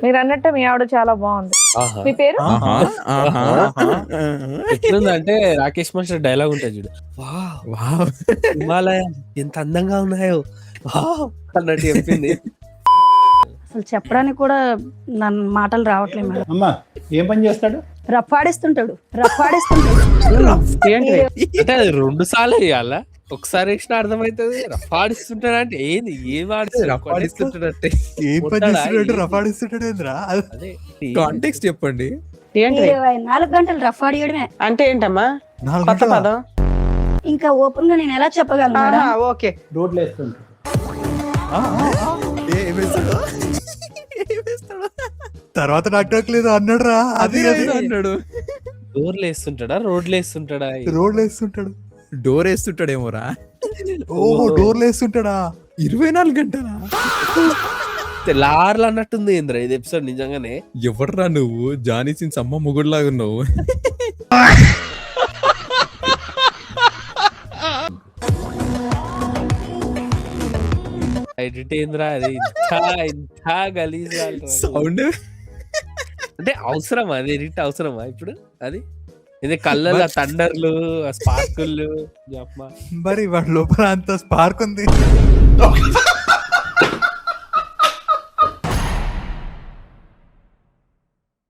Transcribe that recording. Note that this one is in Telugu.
మీరు అన్నట్టు మీ ఆవిడ చాలా బాగుంది. మీ పేరు? ఎట్లుందంటే రాకేష్ మాస్టర్ డైలాగ్ ఉంటుంది చూడు, వావ్ హిమాలయ ఎంత అందంగా ఉన్నాయో వావ్ అన్నట్టు చెప్పింది. అసలు చెప్పడానికి కూడా నన్ను మాటలు రావట్లేదు మేడం. అమ్మా ఏం పని చేస్తాడు? రఫాడిస్తుంటాడు. అంటే అది 2 సార్లు వేయాలా, ఒకసారి వేసిన అర్థమవుతుంది. రఫాడిస్తుంటాడు అంటే ఏంది, ఏం రఫాడిస్తుంటాడు అంటే ఏం పని చేస్తున్నాడు? రఫాడిస్తుంటాడు ఏంద్రా? కాంటెక్స్ట్ చెప్పండి. 24 గంటలు రఫాడియడమే అంటే ఏంటమ్మా 4 కొత్త గంటలా? పదం? ఇంకా ఓపెన్ గా నేను ఎలా చెప్పగలను మేడం? ఓకే. రోడ్లు వేస్తుంటాడు. తర్వాత నాకు లేదు అన్నాడు రా. అది అన్నాడు. డోర్లు వేస్తుంటాడా, రోడ్లు వేస్తుంటాడా? రోడ్లు వేస్తుంటాడు. డోర్ వేస్తుంటాడేమోరా. ఓహో డోర్లు వేస్తుంటాడా? 24 గంటలా? తెల్లార్లు అన్నట్టుంది ఏంద్ర ఇది ఎపిసోడ్ నిజంగానే. ఎవర్రా నువ్వు? జానీ సిన్స్ అమ్మ ముగుడులాగా ఉన్నావు. ఎడిట్ ఏంద్రా అది, ఇంత గలీజ్ సౌండ్ అంటే అవసరమా అది? ఎడిట్ అవసరమా ఇప్పుడు? అది ఇది కళ్ళల్లో థండర్లు, స్పార్కులు. మరి వాడి లోపల అంత స్పార్క్ ఉంది.